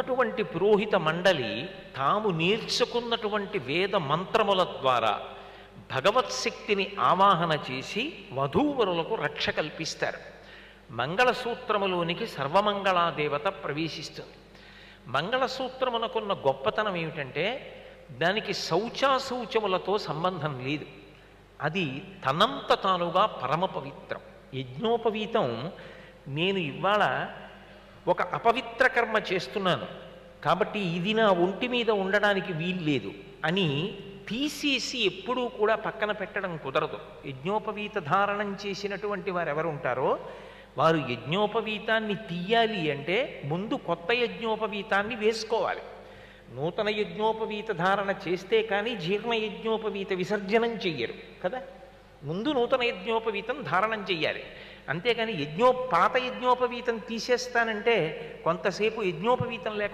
ఉన్నటువంటి పురోహిత మండలి తాము నేర్చుకున్నటువంటి వేద మంత్రముల ద్వారా భగవత్శక్తిని ఆవాహన చేసి వధూవరులకు రక్ష కల్పిస్తారు. మంగళసూత్రములోనికి సర్వమంగళాదేవత ప్రవేశిస్తుంది. మంగళసూత్రమునకున్న గొప్పతనం ఏమిటంటే దానికి శౌచాశౌచములతో సంబంధం లేదు. అది తనంత తానుగా పరమ పవిత్రం. యజ్ఞోపవీతం నేను ఇవాళ ఒక అపవిత్ర కర్మ చేస్తున్నాను కాబట్టి ఇది నా ఒంటి మీద ఉండడానికి వీల్లేదు అని తీసేసి ఎప్పుడూ కూడా పక్కన పెట్టడం కుదరదు. యజ్ఞోపవీత ధారణం చేసినటువంటి వారు ఎవరు ఉంటారో వారు యజ్ఞోపవీతాన్ని తీయాలి అంటే ముందు కొత్త యజ్ఞోపవీతాన్ని వేసుకోవాలి. నూతన యజ్ఞోపవీత ధారణ చేస్తే కానీ జీర్ణ యజ్ఞోపవీత విసర్జనం చెయ్యరు కదా. ముందు నూతన యజ్ఞోపవీతం ధారణం చెయ్యాలి. అంతేకాని పాత యజ్ఞోపవీతం తీసేస్తానంటే కొంతసేపు యజ్ఞోపవీతం లేకుండా